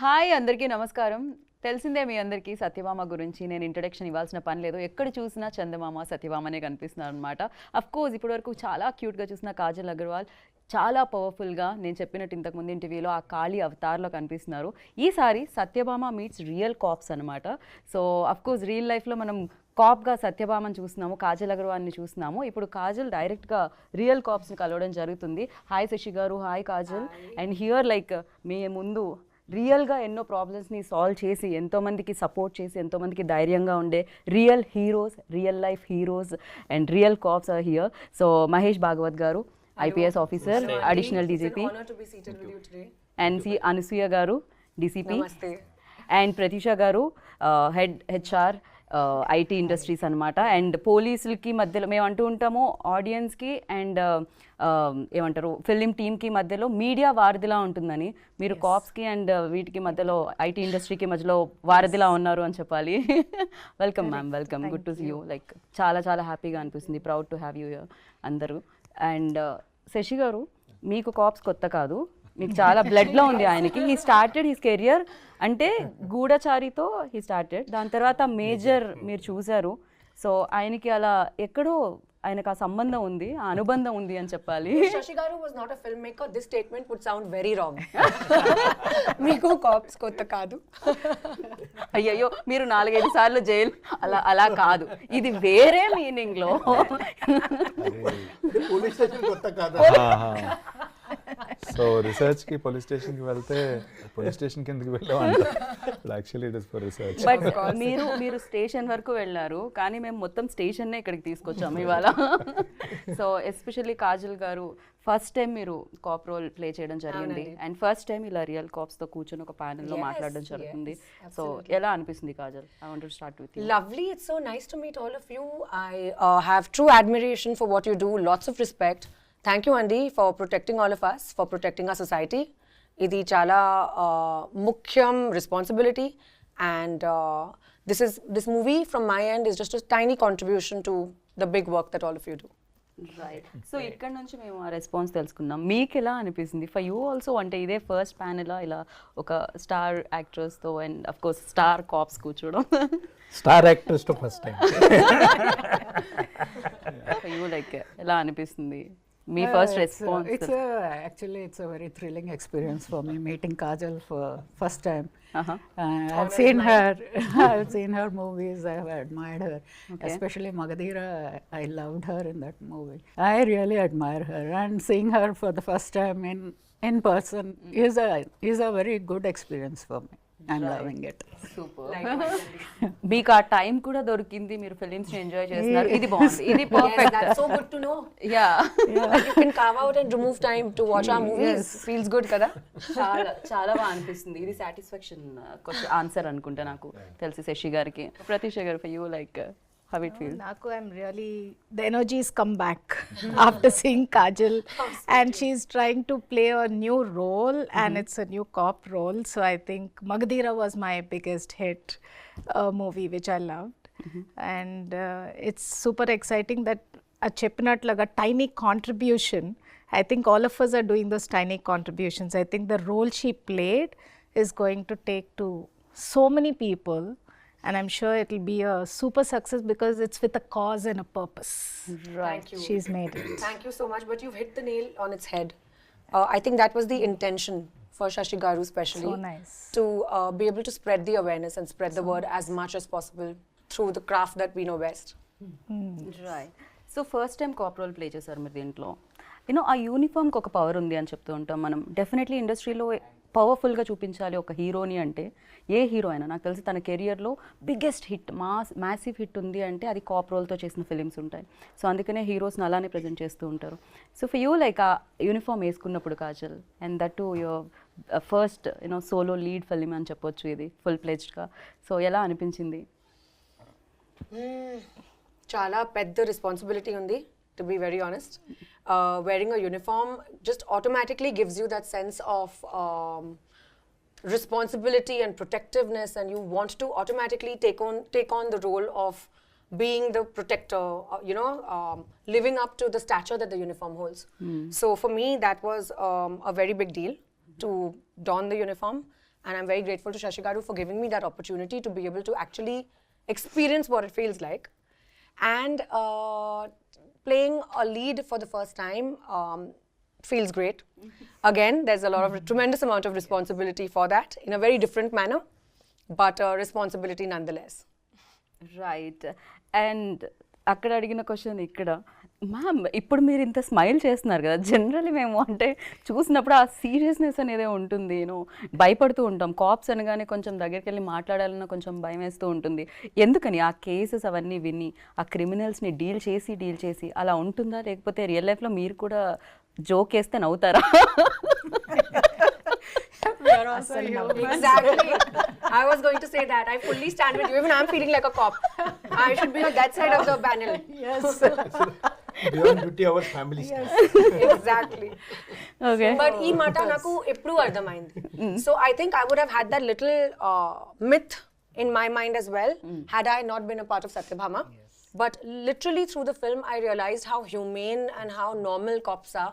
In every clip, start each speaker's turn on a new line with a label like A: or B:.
A: Hi అందరికీ నమస్కారం. తెలిసిందే మీ అందరికీ సత్యభామ గురించి నేను ఇంట్రడక్షన్ ఇవ్వాల్సిన పని లేదు. ఎక్కడ చూసినా చందమామ సత్యభామనే కనిపిస్తున్నారు అనమాట. అఫ్ కోర్స్ ఇప్పటివరకు చాలా క్యూట్గా చూసిన కాజల్ అగర్వాల్ చాలా పవర్ఫుల్గా నేను చెప్పినట్టు ఇంతకుముందు ఇంటర్వ్యూలో ఆ కాళీ అవతార్లో కనిపిస్తున్నారు. ఈసారి సత్యభామ మీట్స్ రియల్ కాప్స్ అనమాట. సో అఫ్ కోర్స్ రియల్ లైఫ్లో మనం కాప్గా సత్యభామని చూస్తున్నాము, కాజల్ అగర్వాల్ని చూస్తున్నాము. ఇప్పుడు కాజల్ డైరెక్ట్గా రియల్ కాప్స్ని కలవడం జరుగుతుంది. హాయ్ శశి గారు, hi Kajal. And here like మీ ముందు రియల్గా ఎన్నో ప్రాబ్లమ్స్ని సాల్వ్ చేసి ఎంతోమందికి సపోర్ట్ చేసి ఎంతోమందికి ధైర్యంగా ఉండే real heroes, real life heroes and real cops are here. So Mahesh Bhagwat గారు, IPS officer, additional DGP, and C Anasuya గారు, డీసీపీ, అండ్ ప్రతీష గారు, హెడ్ హెచ్ఆర్ ఐటీ ఇండస్ట్రీస్ అనమాట. అండ్ పోలీసులకి మధ్యలో మేము అంటూ ఉంటాము, ఆడియన్స్కి అండ్ ఏమంటారు ఫిలిం టీమ్కి మధ్యలో మీడియా వారధిలా ఉంటుందని, మీరు కాప్స్కి అండ్ వీటికి మధ్యలో ఐటీ ఇండస్ట్రీకి మధ్యలో వారధిలా ఉన్నారు అని చెప్పాలి. Welcome ma'am, welcome, good to see you. Like చాలా చాలా హ్యాపీగా అనిపిస్తుంది, ప్రౌడ్ టు హ్యావ్ యూ అందరూ. అండ్ శశి గారు, మీకు కాప్స్ కొత్త కాదు, మీకు చాలా బ్లడ్లో ఉంది ఆయనకి. హీ స్టార్టెడ్ హిస్ కెరియర్ అంటే గూఢచారితో హీ స్టార్టెడ్, దాని తర్వాత మేజర్ మీరు చూశారు. సో ఆయనకి అలా ఎక్కడో ఆయనకు ఆ సంబంధం ఉంది, ఆ అనుబంధం ఉంది అని చెప్పాలి.
B: Shashi Garu was not a filmmaker. This statement would sound very wrong. మీకు కాప్స్ కొత్త కాదు.
A: అయ్యయ్యో, మీరు 4-5 సార్లు జైలు అలా అలా కాదు, ఇది వేరే మీనింగ్ లో.
C: పోలీస్ స్టేషన్ కొత్త కాదు.
D: సో రీసెర్చ్ కి పోలీస్ స్టేషన్ కి వెళ్తే పోలీస్ స్టేషన్ కిందకి వెళ్ళామంట. Actually it is for research.
A: But మీరు స్టేషన్ వరకు వెళ్ళారు, కానీ మేము మొత్తం స్టేషన్నే ఇక్కడికి తీసుకొచ్చాము ఇవాళ. సో ఎస్పెషల్లీ కాజల్ గారు, ఫస్ట్ టైం మీరు కాప్ రోల్ ప్లే చేయడం జరిగింది అండ్ ఫస్ట్ టైం ఇలా రియల్ కాప్స్ తో కూర్చొని ఒక ప్యానెల్ లో మాట్లాడడం జరుగుతుంది. సో ఎలా అనిపిస్తుంది Kajal? I want to start with you.
B: Lovely. It's so nice to meet all of you. I have true admiration for what you do. Lots of respect. Thank you, Andy, for protecting all of us, for protecting our society. Idi chala mukhyam responsibility, and this movie from my end is just a tiny contribution to the big work that all of you do.
A: Right. So ఇక్కడ నుంచి మేము ఆ response తెలుసుకున్నాం. మీకు ఎలా అనిపిస్తుంది? For you also అంటే ఇదే ఫస్ట్ ప్యానెల్ ఇలా ఒక స్టార్ యాక్ట్రెస్తో and of course star cops కూర్చోవడం.
D: స్టార్ యాక్ట్రెస్ తో first time.
A: For you like ఎలా అనిపిస్తుంది మీ first response?
E: Actually it's a very thrilling experience for me meeting Kajal for first time. I've seen her movies. I have admired her, especially Magadhira. I loved her in that movie. I really admire her, and seeing her for the first time in person is a very good experience for me. I'm loving it.
A: Super. మీకు ఆ time కూడా దొరికింది, మీరు films ని enjoy చేస్తున్నారు, ఇది బాగుంది, ఇది
B: Yes,
A: perfect.
B: that's so good to know.
A: Yeah,
B: You can carve out and remove time to watch our movies. Feels good, kada?
A: చాలా చాలా బాగా అనిపిస్తుంది. ఇది సాటిస్ఫాక్షన్ ఆన్సర్ అనుకుంటా నాకు తెలిసి శశి గారికి. ప్రతీష గారు, for you like how it feels?
F: Naku, I'm really, the energy's come back after seeing Kajal, and she's trying to play a new role, and it's a new cop role. So I think Magadhira was my biggest hit movie, which I loved, and it's super exciting that a cheppinatlaga tiny contribution. I think all of us are doing those tiny contributions. I think the role she played is going to take to so many people. And I'm sure it'll be a super success because it's with a cause and a purpose.
B: Thank you.
F: She's made it.
B: Thank you so much. But you've hit the nail on its head. I think that was the intention for Shashi Garu especially.
F: So nice.
B: To be able to spread the awareness and spread the word as much as possible through the craft that we know best.
A: Right. So first time cop role play చేశారు మీరు దీంట్లో. You know ఆ యూనిఫామ్కి ఒక power ఉంది అని చెప్తూ ఉంటాం మనం. డెఫినెట్లీ ఇండస్ట్రీలో పవర్ఫుల్గా చూపించాలి ఒక హీరోని అంటే, ఏ హీరో అయినా నాకు తెలిసి తన కెరియర్లో బిగ్గెస్ట్ హిట్, మ్యాసివ్ హిట్ ఉంది అంటే అది కాప్ రోల్తో చేసిన ఫిలిమ్స్ ఉంటాయి. సో అందుకనే హీరోస్ని అలానే ప్రజెంట్ చేస్తూ ఉంటారు. సో ఫర్ యూ లైక్ ఆ యూనిఫామ్ వేసుకున్నప్పుడు Kajal, and that to your first solo lead film అని చెప్పొచ్చు ఇది ఫుల్ ప్లెజ్డ్గా. సో ఎలా అనిపించింది?
B: Chala pedda responsibility undi, to be very honest. Wearing a uniform just automatically gives you that sense of responsibility and protectiveness, and you want to automatically take on the role of being the protector, living up to the stature that the uniform holds. So for me, that was a very big deal to don the uniform. and I'm very grateful to Shashi Garu for giving me that opportunity to be able to actually experience what it feels like. And playing a lead for the first time feels great. Again, there's a lot of tremendous amount of responsibility for that in a very different manner, but responsibility nonetheless.
A: Right. And అక్కడ అడిగిన question ఇక్కడ, ma'am ఇప్పుడు మీరు ఇంత smile చేస్తున్నారు కదా, generally మేము అంటే చూసినప్పుడు ఆ సీరియస్నెస్ అనేది ఉంటుంది, భయపడుతూ ఉంటాం. కాప్స్ అనగానే కొంచెం దగ్గరికి వెళ్ళి మాట్లాడాలన్నా కొంచెం భయం వేస్తూ ఉంటుంది. ఎందుకని ఆ కేసెస్ అవన్నీ విని ఆ క్రిమినల్స్ని డీల్ చేసి అలా ఉంటుందా, లేకపోతే రియల్ లైఫ్లో మీరు కూడా జోక్ వేస్తే నవ్వుతారా?
B: Exactly. I was going to say that. I fully stand with you. Even I'm feeling like a cop. I should be on that side of the panel.
E: Yes.
C: Beyond duty hours, family stuff.
B: Exactly.
A: Okay.
B: But ee mata naku eppudu ardhamaindi. So I think I would have had that little myth in my mind as well had I not been a part of Satyabhama. But literally through the film, I realized how humane and how normal cops are,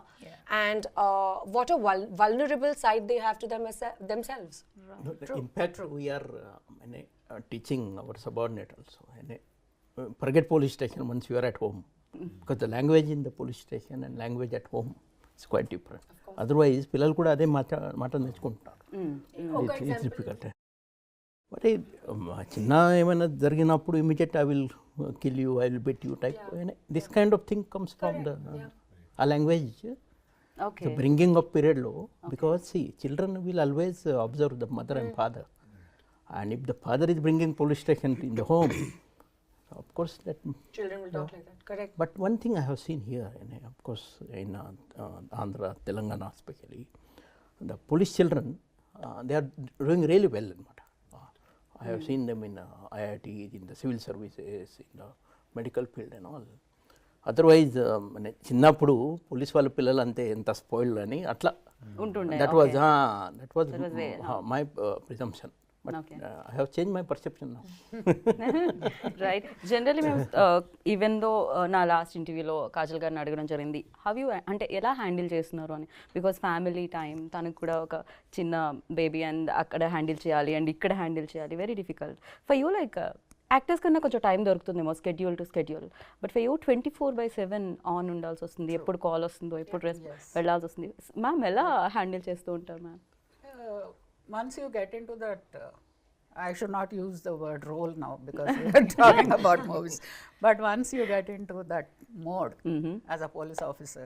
B: and what a vulnerable side they have to themselves.
C: No, in fact, we are teaching our subordinate also. Forget police station once you are at home, because the language in the police station and language at home is quite different. Otherwise, పిల్లలు కూడా అదే మాట నేర్చుకుంటారు. It's difficult. But చిన్న ఏమైనా జరిగినప్పుడు immediate I will kill you, I will beat you type. This kind of thing comes from the language.
A: Okay.
C: The bringing up period low, because see, children will always observe the mother and father, and if the father is bringing police station in the home, of course that
B: Children will talk like that. Correct.
C: But one thing I have seen here, of course in Andhra, Telangana especially, the police children, they are doing really well. I have seen them in IIT, in the civil services, in the medical field and all. Otherwise, చిన్నప్పుడు police వాళ్ళ పిల్లలు అంతే ఎంత spoiled అని అట్లా
A: ఉంటుండే.
C: that was my presumption. But I have changed my perception now.
A: Right. Generally మేము even though నా లాస్ట్ ఇంటర్వ్యూలో కాజల్ గారిని అడగడం జరిగింది, హౌ యూ అంటే ఎలా హ్యాండిల్ చేస్తున్నారు అని. బికాస్ ఫ్యామిలీ టైం, తనకు కూడా ఒక చిన్న బేబీ అండ్ అక్కడ హ్యాండిల్ చేయాలి అండ్ ఇక్కడ హ్యాండిల్ చేయాలి, very difficult for you. Like actors కన్నా కొంచెం టైం దొరుకుతుందేమో schedule to schedule, but for you 24/7 on ఉండాల్సి వస్తుంది. ఎప్పుడు కాల్ వస్తుందో, ఎప్పుడు వెళ్ళాల్సి వస్తుంది. మ్యామ్ ఎలా హ్యాండిల్ చేస్తూ ఉంటారు ma'am?
E: Once you get into that, I should not use the word role now because we are talking about movies. But once you get into that mode as a police officer,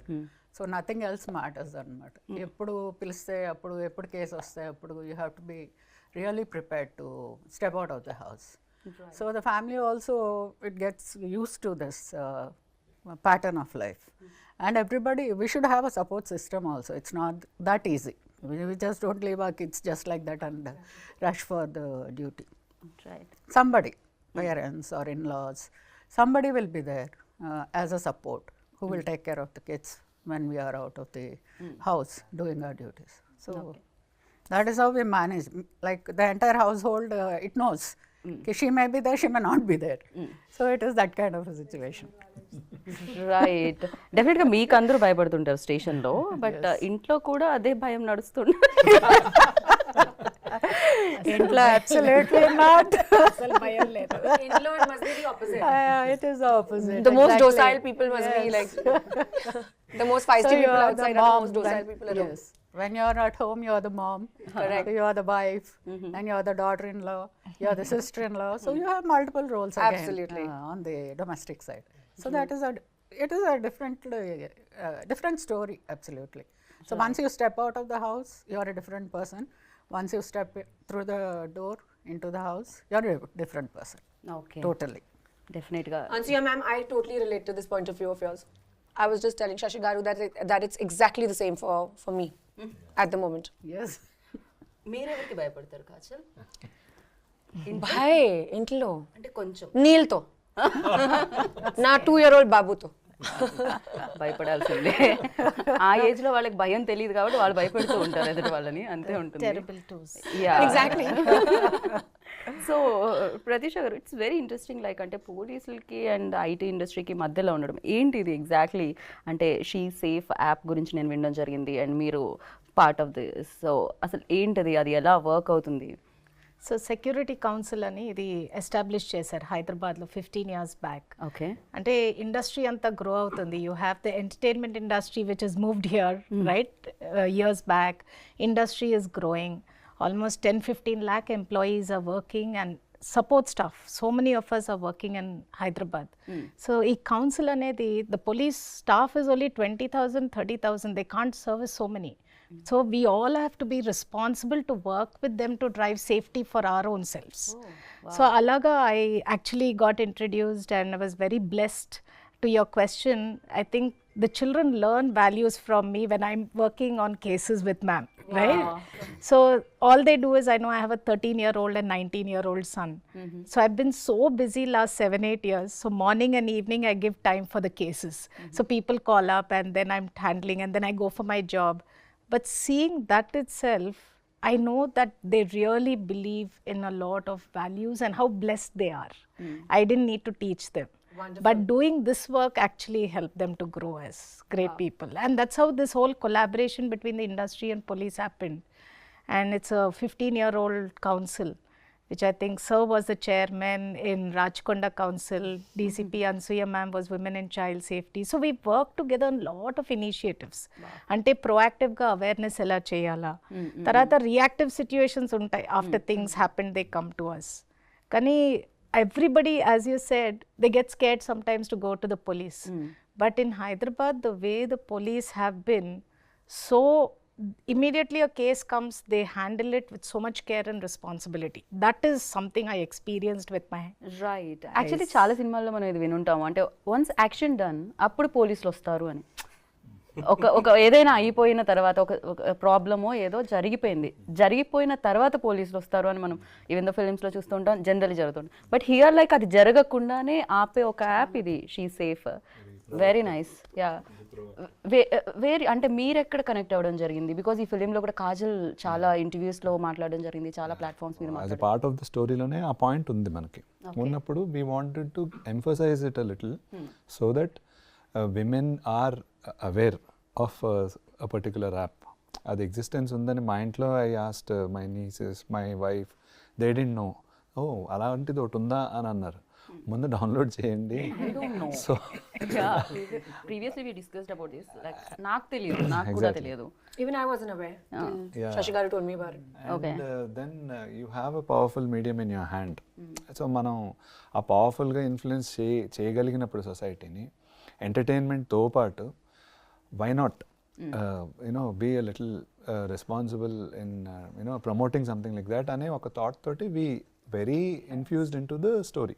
E: so nothing else matters anamata. Eppudu piliste appudu eppudu case vaste appudu you have to be really prepared to step out of the house. Right. So the family also, it gets used to this pattern of life. And everybody, we should have a support system also. It's not that easy. We just don't leave our kids just like that and rush for the duty.
A: Right.
E: Somebody, parents or in-laws, somebody will be there as a support who will take care of the kids when we are out of the house doing our duties. So that is how we manage. Like the entire household, it knows. She may be there, she may not be there. So it is that kind of a situation.
A: Right. డెఫినెట్గా మీకు అందరూ భయపడుతుంటారు స్టేషన్లో, but ఇంట్లో కూడా అదే భయం నడుస్తుంది.
E: ఇంట్లో absolutely not.
F: అసలు భయం లేదు.
B: Inlo, it must be the opposite.
E: It is the opposite.
B: The most
E: exactly.
B: docile people must be like the most feisty people outside are the most docile people at home.
E: Yes. When you are at home, you are the mom.
B: Correct.
E: You are the wife, and you are the daughter-in-law. You are the sister-in-law. So you have multiple roles again.
B: Absolutely.
E: On the domestic side. So that is it is a different story. Absolutely. So once you step out of the house, you are a different person. Once you step through the door into the house, you are a different person.
A: Okay.
E: Totally.
A: డెఫినెట్గా.
B: Ansuya ma'am, I totally relate to this point of view of yours. I was just telling Shashi Garu that it's exactly the same for me at the moment.
E: Yes.
A: మీరెవరికి భయపడతారు Kajal?
B: Bhai, intlo.
A: అంటే కొంచెం
B: Neelto. నా 2-year-old బాబుతో
A: భయపడాల్సిందే. ఆ age లో వాళ్ళకి భయం తెలియదు కాబట్టి వాళ్ళు భయపెడుతూ ఉంటారు ఎదుటి వాళ్ళని, అంతే ఉంటుంది.
F: Terrible twos.
B: Exactly.
A: So Pratheesha గారు, ఇట్స్ వెరీ ఇంట్రెస్టింగ్. లైక్ అంటే పోలీసులకి అండ్ ఐటీ ఇండస్ట్రీకి మధ్యలో ఉండడం ఏంటి ఇది ఎగ్జాక్ట్లీ? అంటే షీ సేఫ్ యాప్ గురించి నేను వినడం జరిగింది, అండ్ మీరు పార్ట్ ఆఫ్ దిస్. సో అసలు ఏంటది, అది ఎలా వర్క్ అవుతుంది?
F: సో సెక్యూరిటీ కౌన్సిల్ అని ఇది ఎస్టాబ్లిష్ చేశారు హైదరాబాద్లో 15 years బ్యాక్.
A: ఓకే.
F: అంటే ఇండస్ట్రీ అంతా గ్రో అవుతుంది. You have the entertainment industry which is moved here right years back. Industry is growing. Almost 10-15 lakh employees are working and support staff. So many of us are working in Hyderabad. So ఈ council అనేది the police staff is only 20,000, 30,000. They can't service so many. So we all have to be responsible to work with them to drive safety for our own selves. So alaga I actually got introduced and I was very blessed. To your question, I think the children learn values from me when I'm working on cases with ma'am, right? So all they do is, I know I have a 13-year-old and 19-year-old son. So I've been so busy last 7-8 years. So morning and evening I give time for the cases. So people call up and then I'm handling and then I go for my job. But seeing that itself, I know that they really believe in a lot of values and how blessed they are. I didn't need to teach them. Wonderful. But doing this work actually helped them to grow as great people. And that's how this whole collaboration between the industry and police happened. And it's a 15-year-old council, which I think Sir was the chairman in Rajkonda Council. DCP Ansuya ma'am was Women and Child Safety. So we worked together on a lot of initiatives. Ante proactive ga awareness ela cheyala. Tarata reactive situations untai. After things happen, they come to us. Kani everybody, as you said, they get scared sometimes to go to the police. But in Hyderabad, the way the police have been, so immediately a case comes, they handle it with so much care and responsibility. That is something I experienced with my
A: right. Actually చాలా సినిమాల్లో మనం ఇది వినుంటాము, అంటే once action done అప్పుడు పోలీసులు వస్తారు అని. ఒక ఏదైనా అయిపోయిన తర్వాత ఒక ప్రాబ్లమో ఏదో జరిగిపోయిన తర్వాత పోలీసులు వస్తారు అని మనం ఈవెన్ దో ఫిలిమ్స్లో చూస్తుంటాం, జనరల్లీ జరుగుతుంది. బట్ హియర్ లైక్ అది జరగకుండానే ఆపే ఒక యాప్ ఇది, she safe. Very nice. Yeah. అంటే మీరు ఎక్కడ కనెక్ట్ అవ్వడం జరిగింది? బికాజ్ ఈ ఫిలింలో కూడా కాజల్ చాలా ఇంటర్వ్యూస్లో మాట్లాడడం జరిగింది, చాలా ప్లాట్ఫామ్స్ మీద
D: as a part of the స్టోరీలోనే ఆ పాయింట్ ఉంది మనకి. ఉన్నప్పుడు we wanted to emphasize it a little so that women are aware of a particular app. అది ఎగ్జిస్టెన్స్ ఉందని మా ఇంట్లో I asked my nieces, my wife, they didn't know. ఓ అలాంటిది ఒకటి ఉందా అని అన్నారు. ముందు డౌన్లోడ్ చేయండి. So
A: previously we discussed about this, like నాకు కూడా తెలియదు.
B: Even I wasn't aware. Shashi garu told me about it.
A: Okay.
D: And then you have a powerful medium in your hand. So మనం ఆ పవర్ఫుల్గా ఇన్ఫ్లుయెన్స్ చేయగలిగినప్పుడు సొసైటీని, ఎంటర్టైన్మెంట్తో పాటు why not be a little responsible in promoting something like that అనే ఒక thought తోటి we very infused into the story.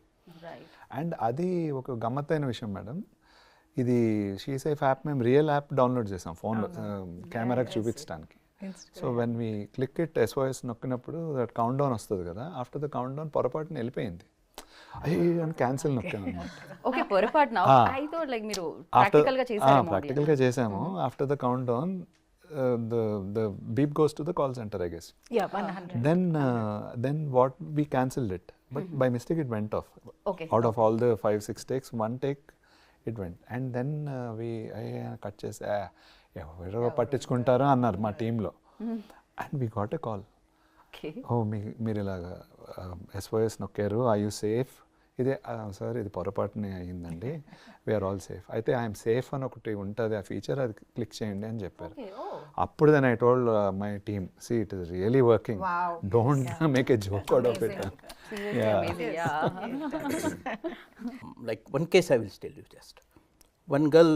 D: And అది ఒక గమ్మత్తైన విషయం మేడం. ఇది షీ సేఫ్ యాప్ మేము రియల్ యాప్ డౌన్లోడ్ చేసాం ఫోన్లో కెమెరాకి చూపించడానికి. So when we click it SOS నొక్కినప్పుడు దట్ కౌంట్ డౌన్ వస్తుంది కదా, ఆఫ్టర్ ద కౌంట్ డౌన్ పొరపాటున వెళ్ళిపోయింది. అని క్యాన్సిల్ నొక్కాను అనమాట.
A: ఓకే, పొరపాటున. లైక్ మీరు ప్రాక్టికల్గా చేశారు?
D: ప్రాక్టికల్గా చేసాము. After the count down the beep goes to the call center, I guess.
F: Yeah, 100.
D: Then what, we cancelled it, but by mistake it went off.
A: Okay.
D: Out of all the 5-6 takes, one take it went, and then we cut chese ఎవరో పట్టించుకుంటారో అన్నారు మా టీంలో. And we got a call.
A: Okay.
D: ఓ మీరు ఇలాగా SOS నొక్కారు, are you safe? ఇదే sir ఇది పొరపాటునే అయ్యిందండి, we are all safe. అయితే ఐఎమ్ సేఫ్ అని ఒకటి ఉంటుంది ఆ ఫీచర్, అది క్లిక్ చేయండి అని చెప్పారు. అప్పుడు then I told my team, see it is really working, don't make a joke out of it.
C: Like one case I will tell you just. One girl,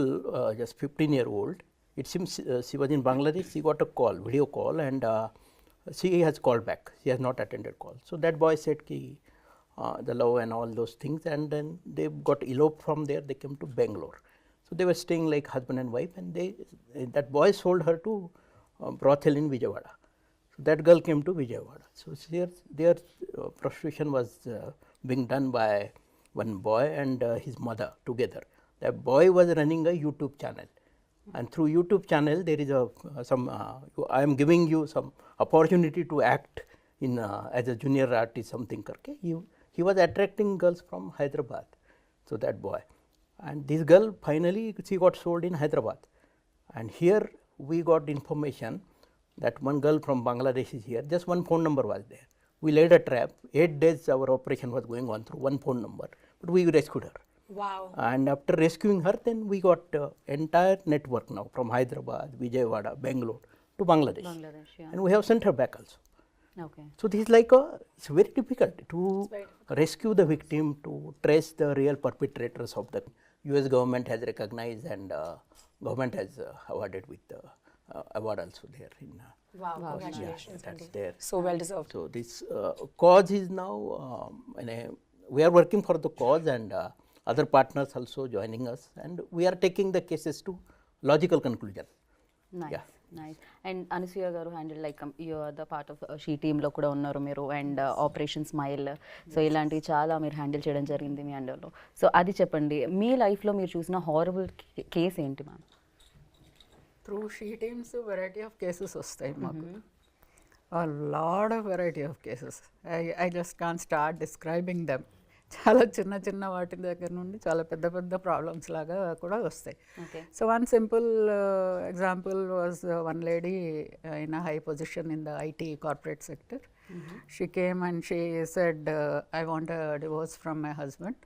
C: just 15-year-old, it seems she was in Bangladesh, she got a call, video call, and she has called back. She has not attended call. So that boy said ki the love and all those things, and then they got eloped from there, they came to Bangalore. So they were staying like husband and wife, and that boy sold her to brothel in Vijayawada. So that girl came to Vijayawada. So their prostitution was being done by one boy and his mother together. That boy was running a YouTube channel, and through YouTube channel there is I am giving you some opportunity to act in as a junior artist something karke. He was attracting girls from Hyderabad. So that boy, and this girl finally she got sold in Hyderabad, and here we got information that one girl from Bangladesh is here, just one phone number was there. We laid a trap, 8 days our operation was going on through one phone number, but we rescued her.
B: Wow.
C: And after rescuing her, then we got entire network now from Hyderabad, Vijayawada, Bangalore to Bangladesh.
A: Bangladesh, yeah.
C: And we have sent her back also.
A: Okay.
C: So this is like it's very difficult to rescue the victim, to trace the real perpetrators of the US government has recognized, and government has awarded with the award also there in
B: Wow. Congratulations.
C: yeah, that's
B: Andy.
C: there.
B: So well deserved.
C: So this cause is now we are working for the cause, and other partners also joining us, and we are taking the cases to logical conclusion.
A: Nice
C: Yeah.
A: Nice and Anasuya గారు handle like you are the part of she టీంలో కూడా ఉన్నారు మీరు, and operation smile, so ఇలాంటివి చాలా మీరు handle చేయడం జరిగింది మీ అండర్లో. సో అది చెప్పండి, మీ లైఫ్లో మీరు చూసిన హారబుల్ కేస్ ఏంటి ma'am?
E: Through she teams variety of cases వస్తాయి మాకు, a lot of variety of cases. I just can't start describing them. చాలా చిన్న చిన్న వాటి దగ్గర నుండి చాలా పెద్ద పెద్ద ప్రాబ్లమ్స్ లాగా కూడా వస్తాయి.
A: Okay.
E: So one simple example was one lady in a high position in the IT corporate sector. She came and she said, I want a divorce from my husband.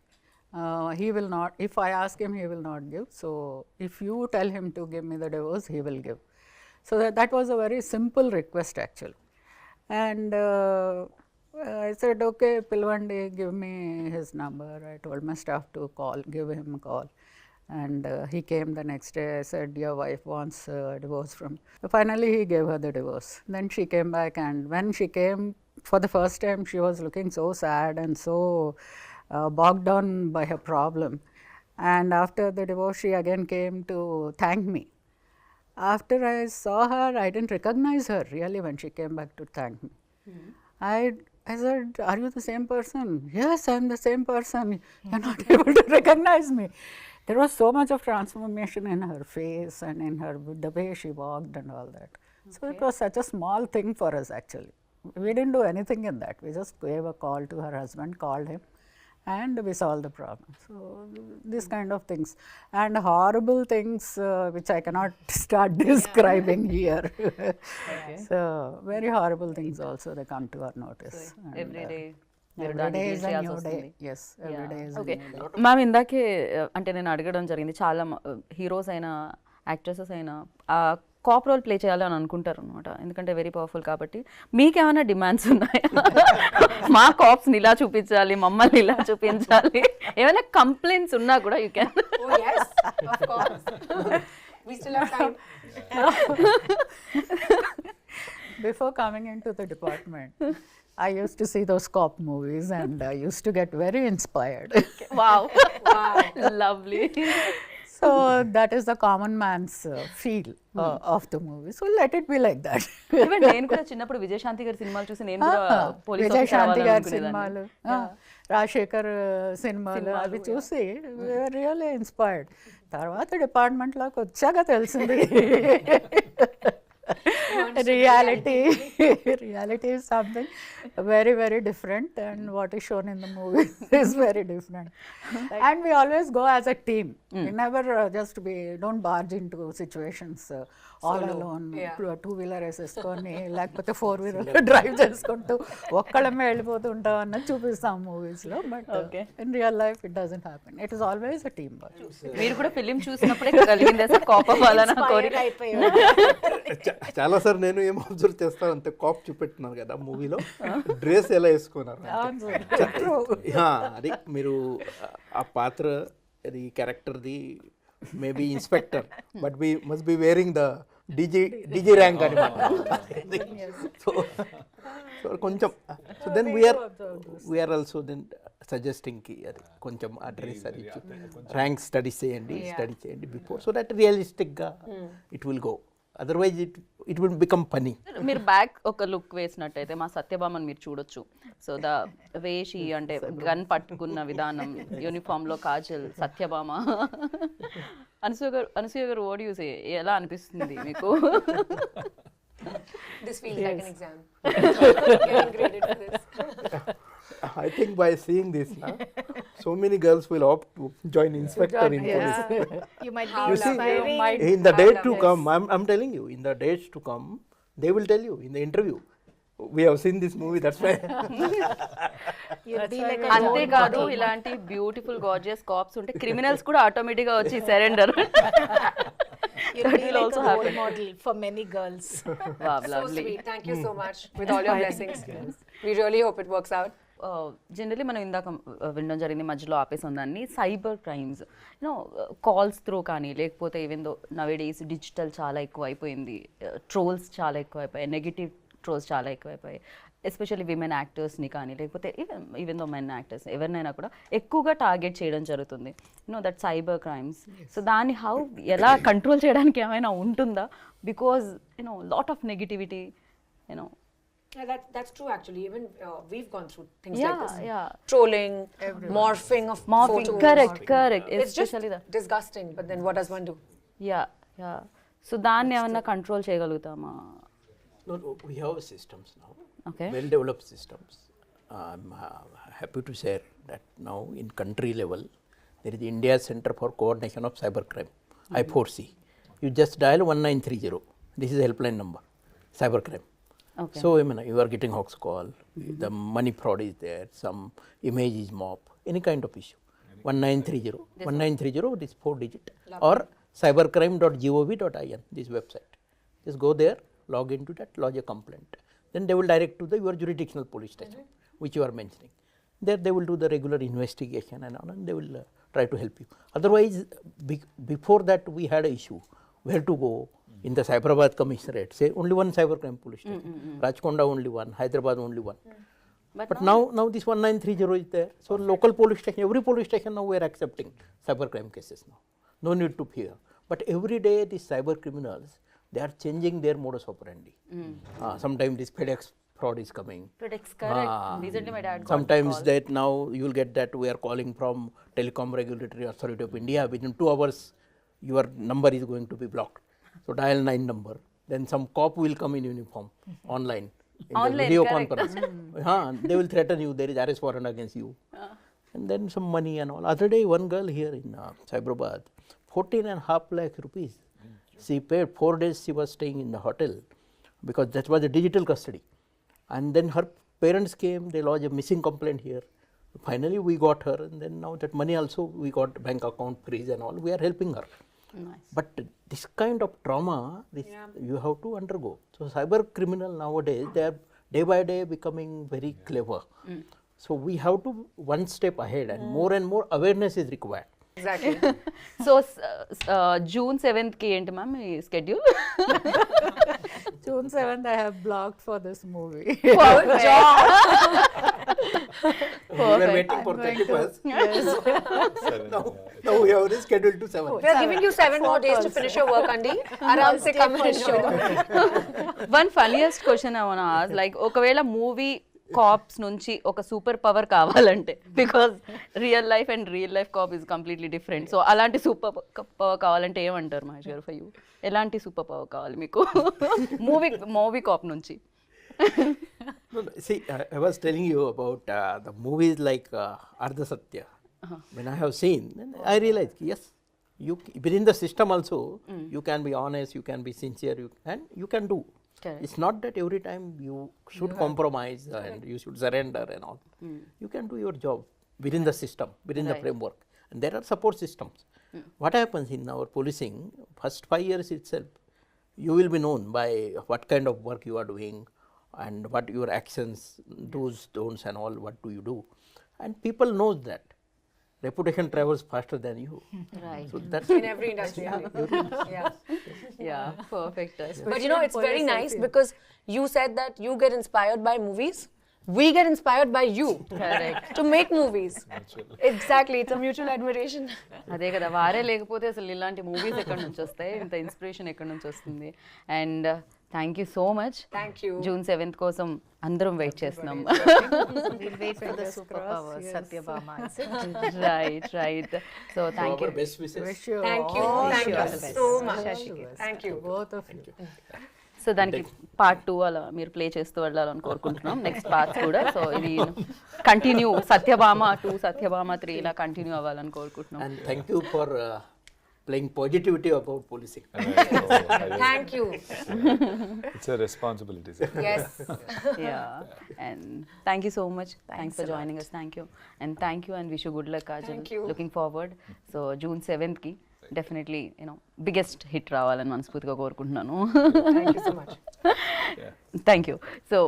E: He will not, if I ask him, he will not give. So if you tell him to give me the divorce, he will give. So that was a very simple request actually. And I said, okay, Pilwandi, give me his number. I told my staff to give him a call. And he came the next day. I said, your wife wants a divorce from. So finally, he gave her the divorce. Then she came back, and when she came for the first time, she was looking so sad and so bogged down by her problem. And after the divorce, she again came to thank me. After I saw her, I didn't recognize her really when she came back to thank me. I said, are you the same person? Yes, I am the same person. You're not able to recognize me. There was so much of transformation in her face and in her, the way she walked and all that. So it was such a small thing for us actually. We didn't do anything in that. We just gave a call to her husband, called him, and we solved the problem. So this kind of things, and horrible things which I cannot start describing here. So very horrible things also they come to our notice. And,
A: every day
E: every day is a new day. Yes, every day is a
A: okay
E: new day.
A: Ma'am, ఇందాకే అంటే నేను అడగడం జరిగింది, చాలా heroes అయినా actresses అయినా cap role play చేయాలని అనుకుంటారు అనమాట, ఎందుకంటే వెరీ పవర్ఫుల్ కాబట్టి. మీకేమైనా డిమాండ్స్ ఉన్నాయా? మా కాప్స్ని ఇలా చూపించాలి, మమ్మల్ని ఇలా చూపించాలి, ఏమైనా కంప్లైంట్స్ ఉన్నా కూడా you can.
B: Oh yes, of course. We still have time.
E: Before coming into the department, I used to see those cop movies and I used to get very inspired.
A: Wow, lovely.
E: So that is the common man's feel of the movie. So let it be like that.
A: Even నేను కూడా చిన్నప్పుడు విజయశాంతి గారి సినిమాలు చూసి నేను కూడా police
E: Vijayashanti గారి సినిమాలు, రాజశేఖర్ సినిమాలు అవి చూసి రియల్లీ ఇన్స్పైర్డ్. తర్వాత డిపార్ట్మెంట్లోకి వచ్చాక తెలిసింది reality is something very very different, and what is shown in the movie is very different. And we always go as a team. We never just don't barge into situations all alone. Two-wheeler వేసేసుకొని లేకపోతే 4-wheeler drive చేసుకుంటూ ఒక్కళ్ళమే వెళ్ళిపోతూ ఉంటాం అన్నది చూపిస్తాం మూవీస్లో. But in real life it doesn't happen. It is always a team work.
A: మీరు కూడా ఫిలిం చూసినప్పుడే కలిగింది సార్ కాప్ అవ్వాలన్న కోరిక?
C: చాలా సార్ నేను ఏం అబ్జర్వ్ చేస్తాను అంటే, కాప్ చూపెట్టున్నారు కదా మూవీలో, డ్రెస్ ఎలా వేసుకున్నారు అది మీరు ఆ పాత్ర అది క్యారెక్టర్ది maybe inspector, but we must be wearing the DG rank అనమాట. సో కొంచెం so then we're also then suggesting కి అది కొంచెం ఆ డ్రెస్ అది ర్యాంక్ స్టడీ చేయండి బిఫోర్, సో దట్ రియలిస్టిక్గా it will go. Otherwise it will become funny.
A: మీరు బ్యాక్ ఒక లుక్ వేసినట్టయితే మా సత్యభామని మీరు చూడొచ్చు. సో ద వేషి అంటే గన్ పట్టుకున్న విధానం, యూనిఫామ్లో కాజల్, సత్యభామ. అనసూయ గారు ఓడి యూసే ఎలా అనిపిస్తుంది మీకు?
B: This feels like an exam. Getting graded for this.
C: I think by seeing this, so many girls will opt to join inspector in police.
F: You might
C: You
F: be
C: see,
F: inspiring.
C: in the days to come, I'm telling you, in the days to come, they will tell you in the interview. We have seen this movie, that's why.
F: You'll be like a
A: అంతేకాదు ఇలాంటి beautiful gorgeous caps ఉంటే criminals కూడా automatic గా వచ్చి surrender.
F: You'll be like a role model for many girls.
A: Wow,
B: So
A: lovely.
B: sweet. Thank you so much with all your blessings. We really hope it works out.
A: Generally మనం ఇందాక వినడం జరిగింది, మధ్యలో ఆపేసి ఉందాన్ని, cyber crimes you know calls through కానీ లేకపోతే even though nowadays digital చాలా ఎక్కువ అయిపోయింది, ట్రోల్స్ చాలా ఎక్కువ అయిపోయాయి, నెగిటివ్ ట్రోల్స్ చాలా ఎక్కువైపోయాయి, ఎస్పెషల్లీ విమెన్ యాక్టర్స్ని కానీ లేకపోతే ఈవెన్ దో మెన్ యాక్టర్స్ ఎవరినైనా కూడా ఎక్కువగా టార్గెట్ చేయడం జరుగుతుంది, you know that cyber crimes. So దాన్ని ఎలా కంట్రోల్ చేయడానికి ఏమైనా ఉంటుందా? Because you know lot of negativity, you know.
B: Yeah, that's true actually. Even we've gone through things
A: Yeah,
B: like this.
A: yeah.
B: Trolling, morphing of
A: Morphing,
B: photos.
A: correct.
B: It's just
A: Especially that.
B: disgusting, but then what does one do?
A: Yeah. So దాన్ని ఏమన్నా control చేయగలుగుతామా?
C: No, we have systems now.
A: Okay.
C: Well-developed systems. I'm happy to share that now in country level, there is India Center for Coordination of Cybercrime, I4C. You just dial 1930. This is the helpline number, cybercrime.
A: Okay.
C: So, I mean, you are getting hoax call, the money fraud is there, some image is mob, any kind of issue. 1930. 1930, this 4-digit, or cybercrime.gov.in, this website. Just go there, log into that, lodge a complaint. Then they will direct to your jurisdictional police station, which you are mentioning. There they will do the regular investigation and all, and they will try to help you. Otherwise, before that we had an issue, where to go. In the Hyderabad Commissionerate, say only one cybercrime police station, Rajkonda only one, Hyderabad only one. But now this 1930 is there. So local police station, every police station now we are accepting cybercrime cases now. No need to fear. But every day these cyber criminals, they are changing their modus operandi. Sometimes this FedEx fraud is coming.
A: FedEx, correct. Recently my dad got
C: Sometimes
A: a call.
C: that now you will get that we are calling from Telecom Regulatory Authority of India. Within 2 hours, your number is going to be blocked. So dial 9 number. Then some cop will come in uniform online. In the video conference. They will threaten you. There is arrest warrant against you. And then some money and all. Other day, one girl here in Hyderabad, 14.5 lakh rupees. She paid 4 days. She was staying in the hotel because that was a digital custody. And then her parents came. They lodged a missing complaint here. Finally, we got her, and then now that money also we got bank account freeze and all. We are helping her.
A: Nice.
C: But this kind of trauma, you have to undergo. So cyber criminal nowadays, they are day by day becoming very clever. So we have to one step ahead, and more awareness is required.
B: Exactly.
A: So June 7th కి ఏంటి ma'am me schedule?
E: June 7th, I have blocked for this movie.
B: Good job.
C: We were waiting for 31st. Now we have rescheduled to 7th.
B: We are giving you 7 more days to finish your work, Andy. Aram se come and show.
A: One funniest question I want to ask, like ఒకవేళ movie cops నుంచి ఒక super power కావాలంటే, because real life and real life cop is completely different, so అలాంటి super power కావాలంటే ఏమంటారు Mahesh garu? For you ఎలాంటి super power కావాలి మీకు మూవీ కాప్ నుంచి?
C: See, I was telling you about the movies like Ardha Satya. When I have seen, then I realized, yes, you within the system also, you can be honest, you can be sincere, and you can do.
A: Correct.
C: It's not that every time you should compromise and you should surrender and all. You can do your job within the system, within the framework. And there are support systems. What happens in our policing, first 5 years itself, you will be known by what kind of work you are doing and what your actions, do's, don'ts and all, what do you do. And people knows that. Reputation travels faster than you.
A: Right.
C: So that's
B: In every industry. Yeah.
A: Yeah, perfect.
B: But you know, it's very nice because you said that you get inspired by movies. We get inspired by you.
A: Correct.
B: To make movies. Exactly. It's a mutual admiration.
A: అదే కదా, వారే లేకపోతే అసలు ఇలాంటి movies ఎక్కడి నుంచి వస్తాయి, ఇంత ఇన్స్పిరేషన్ ఎక్కడి నుంచి వస్తుంది? And thank you so much.
B: Thank you.
A: June 7th కోసం అందరం వెయిట్ చేస్తున్నాం.
F: We'll wait for the superpower, Satyabhama.
A: Right. So thank you.
C: our best wishes.
E: Wish you
B: Thank you.
E: all
B: Thank
E: the
B: you
E: best.
B: so
E: All
B: much.
E: the best.
B: Thank you.
E: Both of you.
A: So దానికి part 2 అలా మీరు play చేస్తూ వెళ్ళాలని కోరుకుంటున్నాం, next parts కూడా. So ఇది continue, Satyabhama 2, Satyabhama 3 ఇలా continue అవ్వాలని కోరుకుంటున్నాం.
C: And thank you for playing positivity about policing.
B: Thank you.
D: It's a responsibility, sir.
B: Yes.
A: Yeah, and thank you so much. Thanks for joining us. Thank you, and wish you good luck, Kajal.
B: Thank you.
A: Looking forward. So June 7th ki definitely biggest hit రావాలని మనస్ఫూర్తిగా కోరుకుంటున్నాను.
B: Thank you so much.
A: Thank you. So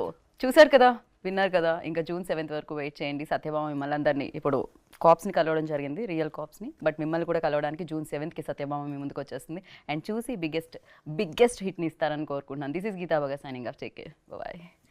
A: చూసారు కదా, విన్నారు కదా, ఇంకా June 7th వరకు wait చేయండి. సత్యభామ మిమ్మల్ని అందరినీ ఇప్పుడు కాప్స్ని కలవడం జరిగింది, రియల్ కాప్స్ని, బట్ మిమ్మల్ని కూడా కలవడానికి June 7th సత్యభామ మీ ముందుకు వచ్చేస్తుంది అండ్ చూసి బిగ్గెస్ట్ హిట్ని ఇస్తారని కోరుకుంటున్నాను. This is Geeta Baga signing off. Take care, bye.